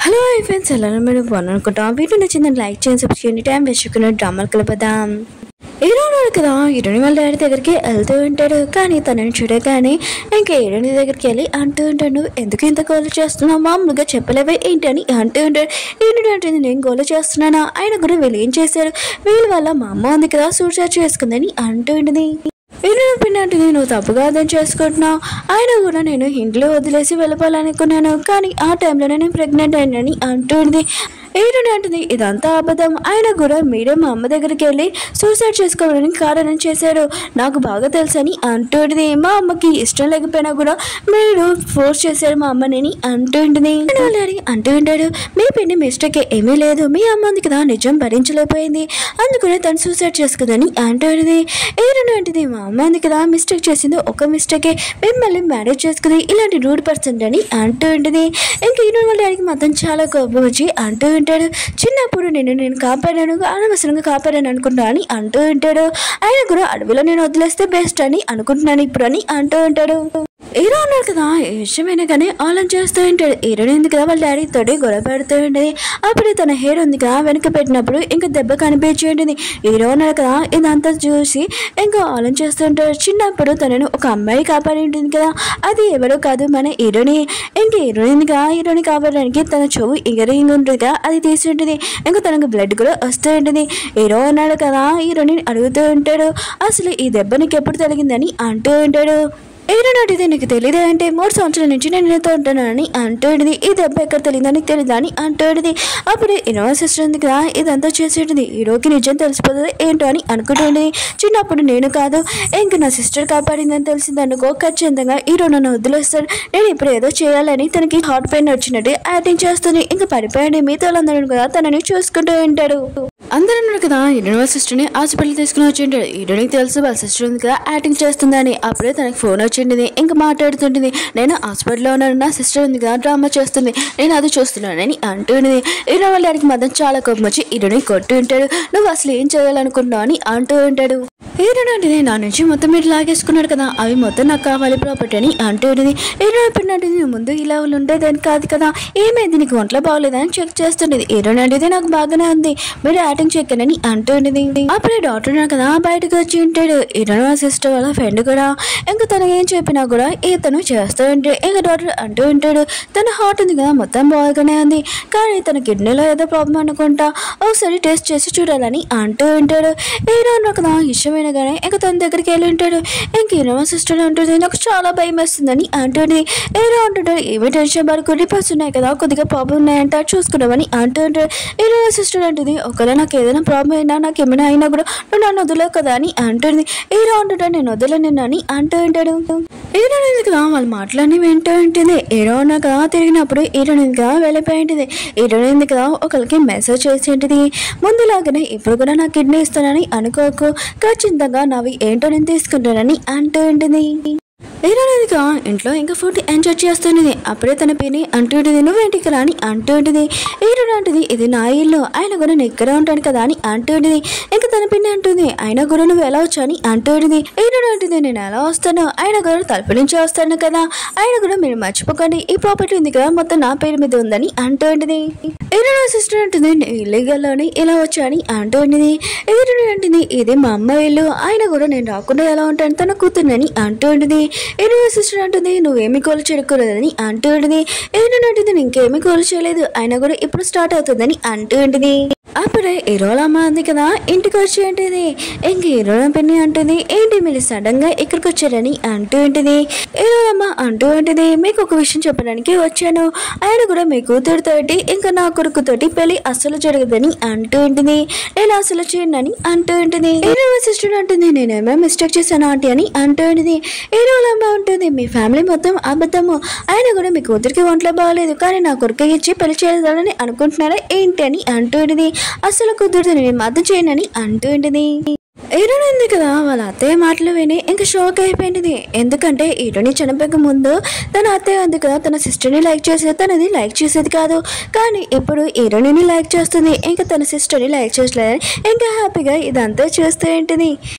Hello friends, ఎలా మీరు బాగున్నారనుకుంటాం. Video నచ్చిందని లైక్ చేయండి, సబ్స్క్రైబ్ చేయండి. టైం వేసుకున్న డ్రామాలు కలపదాం. హీరోడు కదా హీరోని వాళ్ళ డాడీ దగ్గరికి వెళ్తూ ఉంటాడు. కానీ తనని చూడగానే ఇంకా హీరోని దగ్గరికి వెళ్ళి అంటూ ఉంటాడు, నువ్వు ఎందుకు ఇంత గోలు చేస్తున్నావు, మామూలుగా చెప్పలేవే ఏంటి అని అంటూ ఉంటాడు. హీరోడు అంటే నేను గోలు చేస్తున్నానా, ఆయన కూడా వీళ్ళు ఏం చేశారు, వీళ్ళ వల్ల మా అమ్మ ఉంది కదా సూసైడ్ చేసుకుందని అంటూ ఉంటుంది. హీరోని పిన్న అంటే నువ్వు తప్పుగా అర్థం చేసుకుంటున్నావు, ఆయన కూడా నేను ఇంట్లో వదిలేసి వెళ్ళిపోవాలనుకున్నాను, కానీ ఆ టైంలో నేను ప్రెగ్నెంట్ అయినని అంటుంది. హీరోని అంటుంది ఇదంతా అబద్ధం, ఆయన కూడా మీరే మా అమ్మ దగ్గరికి వెళ్ళి సూసైడ్ చేసుకోవాలని కారణం చేశారు, నాకు బాగా తెలుసని అంటుంది. మా అమ్మకి ఇష్టం లేకపోయినా కూడా మీరు ఫోర్స్ చేశారు మా అమ్మని అంటుంది. అంటూ ఉంటాడు, మీ పిన్ని మిస్టేక్ ఏమీ లేదు, మీ అమ్మ ఉంది కదా నిజం భరించలేకపోయింది, అందుకనే తను సూసైడ్ చేసుకుందని అంటుంది. హీరోని అంటుంది మా అమ్మ ఉంది కదా మిస్టేక్ చేసింది ఒక మిస్టేకే, మిమ్మల్ని మ్యారేజ్ చేసుకుంది ఇలాంటి రూడ్ పర్సన్ అని అంటూ ఉంటుంది. ఇంకా హీరోని వాళ్ళ డాడీకి మాత్రం చాలా కోపం వచ్చి అంటూ ఉంటాడు, చిన్నప్పుడు నేను కాపాడాను, అనవసరంగా కాపాడాను అనుకుంటా అని అంటూ ఉంటాడు. ఆయన కూడా అడవిలో నేను వదిలేస్తే బెస్ట్ అని అనుకుంటున్నాను ఇప్పుడు అని అంటూ ఉంటాడు. హీరో అన్నాడు కదా ఏ విషయమైనా కానీ ఆలోచన చేస్తూ ఉంటాడు. హీరోని ఉంది కదా వాళ్ళ డాడీ తోటి గొడవ పెడుతూ ఉంటుంది. అప్పుడు తన హెయిర్ ఉంది కదా వెనక పెట్టినప్పుడు ఇంకా దెబ్బ కనిపించి ఉంటుంది. హీరో అన్నాడు కదా ఇదంతా చూసి ఇంకా ఆలోచన చేస్తూ ఉంటాడు, చిన్నప్పుడు తనను ఒక అమ్మాయి కాపాడి ఉంటుంది కదా, అది ఎవరో కాదు మన హీరోని. ఇంకా హీరోని ఉంది కదా హీరోని కాపాడడానికి తన చెవు ఇయరింగ్ ఉంటుంది కదా అది తీసి ఉంటుంది, ఇంకా తనకు బ్లడ్ కూడా వస్తూ ఉంటుంది. హీరో అన్నాడు కదా హీరోని అడుగుతూ ఉంటాడు, అసలు ఈ దెబ్బ నీకు ఎప్పుడు తగిలిందని అంటూ ఉంటాడు. హీరోని అడిగితే నీకు తెలియదు అంటే 3 సంవత్సరాల నుంచి నేను నీతో ఉంటానని అంటుంది. ఈ దెబ్బ ఎక్కడ తెలియదని తెలియదా అని అంటుంది. అప్పుడు హీరో సిస్టర్ ఉంది కదా ఇదంతా చేసేటుంది. హీరోకి నిజం తెలిసిపోతుంది ఏంటో అని అనుకుంటుంది, చిన్నప్పుడు నేను కాదు ఇంక నా సిస్టర్ కాపాడిందని తెలిసింది అనుకో ఖచ్చితంగా హీరో నన్ను వదిలేస్తాడు, నేను ఇప్పుడు ఏదో చేయాలని తనకి హార్ట్ పెయిన్ వచ్చినట్టు యాక్టింగ్ చేస్తుంది. ఇంకా పడిపోయాడు, మిగతా వాళ్ళందరూ కదా తనని చూసుకుంటూ ఉంటాడు. అందరూ ఉన్నారు కదా హీరోని వాళ్ళ సిస్టర్ని హాస్పిటల్ తీసుకుని వచ్చి ఉంటాడు. హీరోనికి తెలుసు వాళ్ళ సిస్టర్ ఉంది కదా యాక్టింగ్ చేస్తుందని. అప్పుడే తనకి ఫోన్ వచ్చింది, ఇంకా మాట్లాడుతుంటుంది, నేను హాస్పిటల్లో ఉన్నాను, నా సిస్టర్ ఉంది కదా డ్రామా చేస్తుంది, నేను అది చూస్తున్నానని అంటుంది. హీరో వాళ్ళ డాడీకి మాత్రం చాలా కోపం వచ్చి హీరోని కొట్టు ఉంటాడు, నువ్వు అసలు ఏం చేయాలనుకుంటున్నావు అని అంటూ ఉంటాడు. హీరోని అంటే నా నుంచి మొత్తం మీరు లాగేసుకున్నాడు కదా అవి మొత్తం నాకు కావాలి ప్రాపర్టీ అని అంటుంది. హీరోని పిన్నట్టు ముందు ఇలా ఉండేదని కాదు కదా, ఏమైంది నీకు ఒంట్లో బాగోలేదా అని చెక్ చేస్తుండేది. హీరోని అంటే నాకు బాగానే ఉంది, మీరు యాక్టింగ్ చెక్కనని అంటుండేది. అప్పుడే డాక్టర్ కదా బయటకు వచ్చి ఉంటాడు. హీరోని సిస్టర్ వాళ్ళ ఫ్రెండ్ కూడా ఇంకా తను ఏం చెప్పినా కూడా తను చేస్తూ ఉంటే ఇంకా డాక్టర్ అంటూ ఉంటాడు, తన హార్ట్ ఉంది కదా మొత్తం బాగానే ఉంది, కానీ తన కిడ్నీలో ఏదో ప్రాబ్లం అనుకుంటా, ఒకసారి టెస్ట్ చేసి చూడాలని అంటూ ఉంటాడు. హీరోని కదా ఇష్టమైన కానీ ఇంకా తన దగ్గరికి వెళ్ళి ఉంటాడు. ఇంక హీరో సిస్టర్ ఉంటుంది, నాకు చాలా భయం వేస్తుందని అంటుంది. హీరో అంటుంటాడు, ఏమి టెన్షన్ పడుకు రిపోర్ట్స్ ఉన్నాయి కదా కొద్దిగా ప్రాబ్లం ఉన్నాయంట చూసుకున్నామని అంటూ ఉంటాడు. హీరో సిస్టర్ అంటుంది, ఒకవేళ నాకు ఏదైనా ప్రాబ్లం అయినా నాకు ఏమైనా అయినా కూడా నువ్వు నన్ను వదలవు కదా అని అంటుంది. హీరో అంటుంటాడు, నేను వదలను అని అంటూ ఉంటాడు. హీరో కదా వాళ్ళు మాట్లాడి వింటూ ఉంటుంది. హీరో కదా తిరిగినప్పుడు హీరోయిన్ కదా వెళ్ళిపోయి ఉంటుంది. హీరోయిన్ కదా ఒకరికి మెసేజ్ చేసి ఉంటుంది, ముందులాగానే ఇప్పుడు కూడా నా కిడ్నీ ఇస్తానని అనుకోకు, ఖచ్చితంగా నావి ఏంటో నేను తీసుకుంటానని అంటూ ఉంటుంది. హీరోయిన్గా ఇంట్లో ఇంకా ఫుడ్ ఎంజాయ్ చేస్తుంది. అప్పుడే తన పిన్ని అంటుంటుంది, నువ్వేంటి ఇక్కడ అని అంటుంటుంది. హీరోయిన్ అంటుంది, ఇది నా ఇల్లు, ఆయన కూడా నేను ఇక్కడ ఉంటాను కదా అని అంటుంటుంది. ఇంకా తన పిన్ని అంటుంది, ఆయన కూడా నువ్వు ఎలా వచ్చా అని అంటుంటుంది. హీరోయిన్ అంటుంది, నేను ఎలా వస్తాను, ఆయన కూడా తలుపు నుంచి వస్తాను కదా, ఆయన కూడా మీరు మర్చిపోకండి ఈ ప్రాపర్టీ ఉంది కదా మొత్తం నా పేరు మీద ఉందని అంటుంటుంది. హీరోయిన్ సిస్టర్ అంటుంది, నేను ఇల్లీగల్లోని ఇలా వచ్చా అని అంటుంటుంది. హీరోయిన్ అంటుంది, ఇది మా అమ్మ ఇల్లు, ఆయన కూడా నేను రాకుండా ఎలా ఉంటాను తన కూతుర్నని అంటుంటుంది. హీరోయిన్ సిస్టర్ అంటుంది, నువ్వేమి కోలు చెడుకోలేదని అంటూ ఉంటుంది. హీరోయిన్ అంటుంది, ఇంకేమీ కోలు చేయలేదు, ఆయన కూడా ఇప్పుడు స్టార్ట్ అవుతుందని అంటూ ఉంటుంది. అప్పుడే హీరోల అమ్మ ఉంది కదా ఇంటికి వచ్చి ఉంటుంది. ఇంక హీరోయిన్ పిన్ని అంటుంది, ఏంటి మీరు సడన్ గా ఇక్కడికి వచ్చారని అంటూ ఉంటుంది. హీరోలమ్మ అంటూ ఉంటుంది, మీకు ఒక విషయం చెప్పడానికి వచ్చాను, ఆయన కూడా మీ కూతురుతోటి ఇంకా నా కొడుకుతోటి పెళ్లి అస్సలు జరగదని అంటూ ఉంటుంది. నేను అసలు చేయనని అంటూ ఉంటుంది. హీరోయిన్ సిస్టర్ అంటుంది, నేనేమో మిస్టేక్ చేశాను ఆంటీ అని అంటూ ఉంటుంది. హీరోలమ్మ ఉంటుంది, మీ ఫ్యామిలీ మొత్తం అబద్ధము, ఆయన కూడా మీ కూతురికి ఒంట్లో బాగలేదు, కానీ నా కొడుకు ఇచ్చి పెళ్లి చేయాలని అనుకుంటున్నారా ఏంటి అని అంటూ ఉంటుంది. అసలు కుదురుతుంది, నేను మాత్రం చేయనని అంటూ ఉంటుంది. హీరోయిన్ ఉంది కదా వాళ్ళ అత్తయ్య మాటలు విని ఇంకా షాక్ అయిపోయింది. ఎందుకంటే హీరోని చనిపోక ముందు తన అత్తయ్య ఉంది కదా తన సిస్టర్ని లైక్ చేసేది, తనది లైక్ చేసేది కాదు, కానీ ఇప్పుడు హీరోని లైక్ చేస్తుంది, ఇంకా తన సిస్టర్ని లైక్ చేసలేదని ఇంకా హ్యాపీగా ఇదంతా చూస్తూ ఉంటుంది.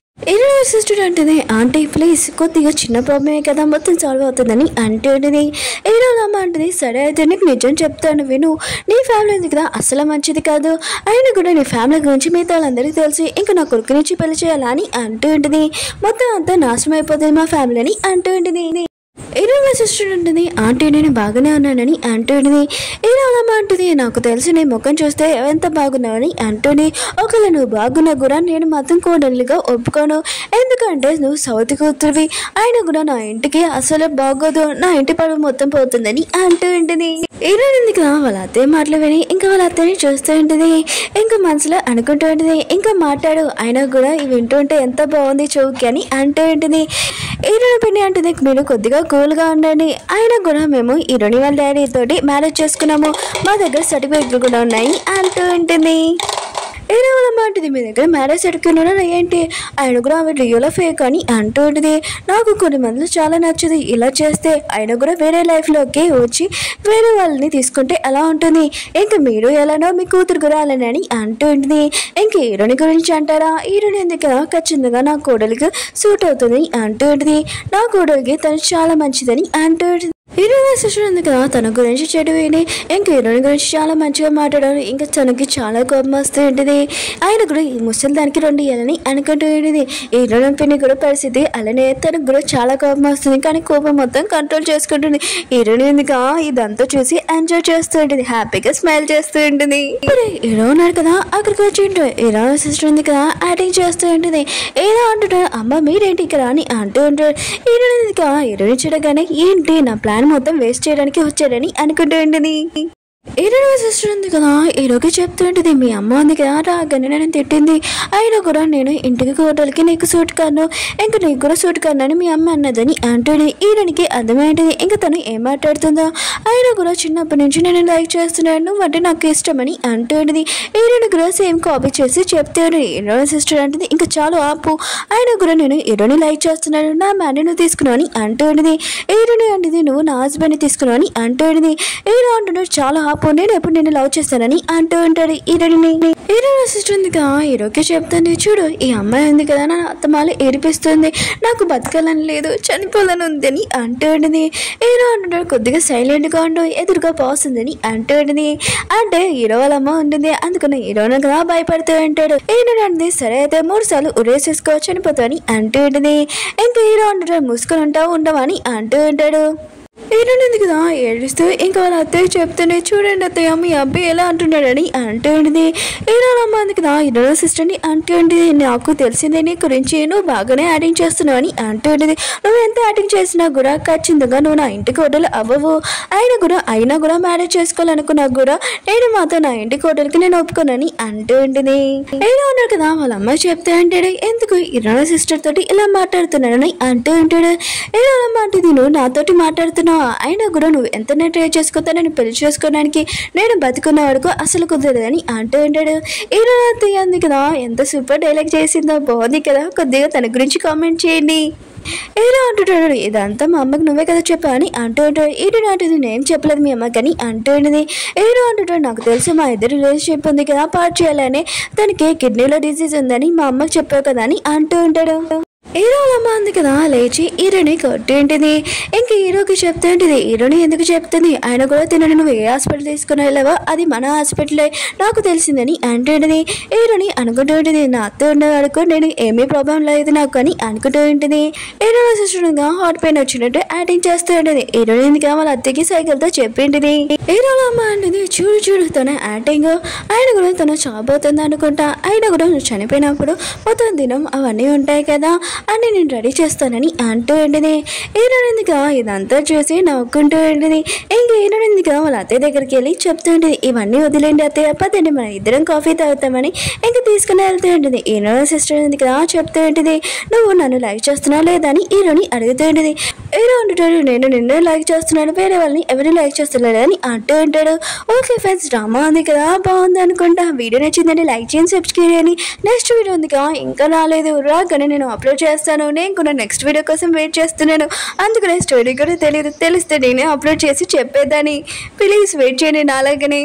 హీరోయిన్ సిస్టర్ అంటేనే ఆంటీ ప్లీజ్ కొద్దిగా చిన్న ప్రాబ్లమే కదా మొత్తం సాల్వ్ అవుతుందని అంటేంటిది. హీరోయిన్ అమ్మ అంటది సరే అయితే నీకు నిజం చెప్తాను విను, నీ ఫ్యామిలీ ఉంది కదా అసలు మంచిది కాదు, అయినా కూడా నీ ఫ్యామిలీ గురించి మిగతా వాళ్ళందరికీ తెలిసి ఇంకా నా కొడుకు నుంచి పెళ్లి చేయాలని అంటూ ఉంటుంది. మొత్తం అంతా నాశనం అయిపోతుంది మా ఫ్యామిలీని అంటూ ఉంటుంది. హీరోయిన్ సిస్టర్ ఉంటుంది ఆంటీ నేను బాగానే ఉన్నానని అంటుంది. హీరోయిన్ అంటుంది నాకు తెలిసి నీ ముఖం చూస్తే ఎంత బాగున్నావని అంటుంది. ఒకవేళ నువ్వు బాగున్నా కూడా నేను మాత్రం కోడలిగా ఒప్పుకోను, ఎందుకంటే నువ్వు సౌత్ కూతురివి, అయినా కూడా నా ఇంటికి అసలు బాగోదు, నా ఇంటి పరువు మొత్తం పోతుందని అంటూ ఉంటుంది. హీరోయిన్ కదా వాళ్ళ అత్తయ్య మాటలు విని ఇంకా వాళ్ళ అత్తయ్యని చూస్తూ ఉంటుంది. ఇంకా మనసులో అనుకుంటూ ఉంటుంది ఇంకా మాట్లాడు, అయినా కూడా ఇవి వింటుంటే ఎంత బాగుంది చౌకి అని అంటూ ఉంటుంది. హీరోయిన్ పిన్ని అంటుంది మీరు కొద్దిగా కూల్గా ఉండండి, అయినా కూడా మేము హీరోయిన్ వాళ్ళ డాడీ తోటి మ్యారేజ్ చేసుకున్నాము, మా దగ్గర సర్టిఫికెట్లు కూడా ఉన్నాయి అంటూ ఉంటుంది. హీరోయిన్ అమ్మ అంటుంది మీ దగ్గర మ్యారేజ్ సర్టిఫికెట్ ఏంటి, ఆయన కూడా ఆమె రియల్ ఫేక్ అని అంటూ ఉంటుంది. నాకు కొన్ని మందిలో చాలా నచ్చదు ఇలా చేస్తే, అయినా కూడా వేరే లైఫ్లోకి వచ్చి వేరే వాళ్ళని తీసుకుంటే ఎలా ఉంటుంది, ఇంకా మీరు ఎలానో మీ కూతురు కూడా అలానని అంటూ ఉంటుంది. ఇంక హీరోని గురించి అంటారా, హీరోని ఎందుకు ఖచ్చితంగా నా కోడలికి సూట్ అవుతుంది అంటూ ఉంటుంది. నా కోడలికి తను చాలా మంచిదని అంటూ ఉంటుంది. హీరోయిన్ సిస్టర్ ఉంది కదా తన గురించి చెడు విని ఇంకా హీరోయిన్ గురించి చాలా మంచిగా మాట్లాడారు. ఇంకా తనకి చాలా కోపం వస్తూ ఉంటుంది. ఆయన కూడా ఈ ముసలి దానికి 2 ఇవ్వాలని అనుకుంటూ ఉంటుంది. హీరోయిన్ పిన్ని కూడా పరిస్థితి అలానే తనకు కూడా చాలా కోపం వస్తుంది, కానీ కోపం మొత్తం కంట్రోల్ చేసుకుంటుంది. హీరోయిన్ ఎందుకు ఇదంతా చూసి ఎంజాయ్ చేస్తూ ఉంటుంది, హ్యాపీగా స్మైల్ చేస్తూ ఉంటుంది. హీరో ఉన్నారు కదా అక్కడికి వచ్చి హీరోయిన్ సిస్టర్ ఉంది కదా యాక్టింగ్ చేస్తూ ఉంటుంది. ఏదో అంటుంటారు అమ్మ మీరేంటి ఇక్కడ అని అంటూ ఉంటారు. హీరోయిన్ ఎందుకు హీరోయిన్ చూడగానే ఏంటి నా ప్లాన్ మొత్తం వేస్ట్ చేయడానికి వచ్చాడని అనుకుంటూ ఉంటుంది. హీరోయిన్ సిస్టర్ ఉంది కదా హీరోకి చెప్తూ ఉంటుంది మీ అమ్మ ఉంది కదా రాగానే నేను తిట్టింది, అయినా కూడా నేను ఇంటికి కోటలకి నీకు సూట్ కాను, ఇంకా నీకు కూడా సూట్ కాను అని మీ అమ్మ అన్నదని అంటుంది. హీరోనికి అర్థమైంటుంది ఇంకా తను ఏం మాట్లాడుతుందో, అయినా కూడా చిన్నప్పటి నుంచి నేను లైక్ చేస్తున్నాను అంటే నాకు ఇష్టమని అంటుంది. హీరోయిన్ కూడా సేమ్ కాపీ చేసి చెప్తాడు. హీరోయిన్ సిస్టర్ అంటుంది ఇంకా చాలు ఆపు, అయినా కూడా నేను హీరోని లైక్ చేస్తున్నాను, నా మ్యాన్ని నువ్వు తీసుకున్నావు అని అంటుంది. హీరోని అంటుంది నువ్వు నా హస్బెండ్ని తీసుకున్నావు అని అంటుంది. హీరో అంటున్నాడు చాలా ఆపు నేను ఎప్పుడు నేను లవ్ చేస్తానని అంటూ ఉంటాడు. హీరోయిన్ సిస్టర్ ఉంది కదా హీరోకి చెప్తుంది చూడు ఈ అమ్మాయి ఉంది కదా నా అత్తమాల ఏడిపిస్తుంది, నాకు బతకాలని లేదు చనిపోవాలని ఉందని అంటుంది. హీరో అంటున్నాడు కొద్దిగా సైలెంట్గా ఉండు ఎదురుగా పోస్తుందని అంటుంది. అంటే హీరో వాళ్ళ అమ్మ ఉంటుంది, అందుకని హీరోని కదా భయపడుతూ ఉంటాడు. హీరో అంటే సరే అయితే 3 సార్లు ఉరేసేసుకో చనిపోతావు అని అంటుంది. ఇంకా హీరో అంటాడు మూసుకొని ఉంటావు ఉండవా అని అంటూ ఉంటాడు. హీరోయిన్ ఉంది కదా ఏడుస్తూ ఇంకా వాళ్ళ అత్తయ్య చెప్తూనే చూడండి అత్తయ్య మీ అబ్బాయి ఎలా అంటున్నాడని అంటుంది. హీరోయిన్ అమ్మ ఉంది కదా హీరోయిన్ సిస్టర్ని అంటుంది నాకు తెలిసిందే నీ గురించి నువ్వు బాగానే యాక్టింగ్ చేస్తున్నావు అని అంటుంది. నువ్వు ఎంత యాక్టింగ్ చేసినా కూడా ఖచ్చితంగా నువ్వు నా ఇంటి కోడలు అవ్వవు, అయినా కూడా మ్యారేజ్ చేసుకోవాలనుకున్నా కూడా నేను మాత్రం నా ఇంటి కోడలికి నేను ఒప్పుకోనని అంటుంది. హీరో ఉన్నారు కదా వాళ్ళ అమ్మాయి చెప్తే అంటాడు ఎందుకు హీరోయిన్ సిస్టర్ తోటి ఇలా మాట్లాడుతున్నాడని అంటూ ఉంటాడు. హీరోయిన్ అమ్మ అంటే నువ్వు నాతోటి మాట్లాడుతున్నావు, అయినా కూడా నువ్వు ఎంత ట్రై చేసుకోతా నేను పెళ్లి చేసుకోవడానికి నేను బతుకున్న వరకు అసలు కుదరదని అంటూ ఉంటాడు. హీరోయిన్ అత్తయ్య ఉంది కదా ఎంత సూపర్ డైలాగ్ చేసిందో బాగుంది కదా, కొద్దిగా తన గురించి కామెంట్ చేయండి. హీరో అంటుంటాడు ఇదంతా మా అమ్మకి నువ్వే కదా చెప్పా అని అంటూ ఉంటాడు. హీరో అంటుంది నేను చెప్పలేదు మీ అమ్మకి అని అంటూ ఉంటుంది. హీరో అంటుంటాడు నాకు తెలుసు మా ఇద్దరు రిలేషన్షిప్ ఉంది కదా పార్ట్ చేయాలని, తనకి కిడ్నీలో డిసీజ్ ఉందని మా అమ్మకి చెప్పావు కదా అని అంటూ ఉంటాడు. హీరో అమ్మ ఉంది కదా లేచి హీరోని కొట్టి ఉంటుంది. ఇంకా హీరోకి చెప్తూ ఉంటుంది హీరోని ఎందుకు చెప్తుంది, ఆయన కూడా తినని నువ్వు ఏ హాస్పిటల్ తీసుకుని వెళ్ళావో అది మన హాస్పిటలే నాకు తెలిసిందని అంటుంది. హీరోని అనుకుంటూ ఉంటుంది నా అత్త ఉండేవాడుకో నేను ఏమీ ప్రాబ్లం లేదు నాకు అని అనుకుంటూ ఉంటుంది. హీరో సిస్టర్గా హాట్ పెయిన్ వచ్చినట్టు యాక్టింగ్ చేస్తూ ఉంటుంది. హీరోని ఎందుకు వాళ్ళ అత్తకి సైకిల్తో చెప్పింటుంది. హీరో అమ్మ అంటుంది చూడు తన యాక్టింగ్, ఆయన కూడా తను చాపోతుంది అనుకుంటా, అయినా కూడా నువ్వు చనిపోయినప్పుడు మొత్తం దినం అవన్నీ ఉంటాయి కదా అని నేను రెడీ చేస్తానని అంటూ ఉంటుంది. హీరోయిన్గా ఇదంతా చూసి నవ్వుకుంటూ ఉంటుంది. ఇంకా హీరోయిన్గా వాళ్ళ అత్తయ్య దగ్గరికి వెళ్ళి చెప్తూ ఉంటుంది ఇవన్నీ వదిలేండి అత్తయ్య పదండి మన ఇద్దరం కాఫీ తాగుతామని ఇంకా తీసుకుని వెళ్తూ ఉంటుంది. హీరోయిన్ సిస్టర్ కదా చెప్తూ ఉంటుంది నువ్వు నన్ను లైక్ చేస్తున్నావు లేదా అని హీరోని అడుగుతూ ఉంటుంది. హీరో అంటుంటాడు నేను నిన్నే లైక్ చేస్తున్నాను వేరే వాళ్ళని ఎవరిని లైక్ చేస్తున్నాడు అని అంటూ ఉంటాడు. ఓకే ఫ్రెండ్స్ డ్రామా ఉంది కదా బాగుంది అనుకుంటా, వీడియో నచ్చిందని లైక్ చేయండి సబ్స్క్రైబ్ చేయండి. నెక్స్ట్ వీడియో ఉంది కదా ఇంకా రాలేదు రాగానే నేను అప్లోడ్ చేస్తాను, నేను కూడా నెక్స్ట్ వీడియో కోసం వెయిట్ చేస్తున్నాను, అందుకనే స్టోరీ కూడా తెలిస్తే నేనే అప్లోడ్ చేసి చెప్పేదాన్ని, ప్లీజ్ వెయిట్ చేయండి నాలాగనే.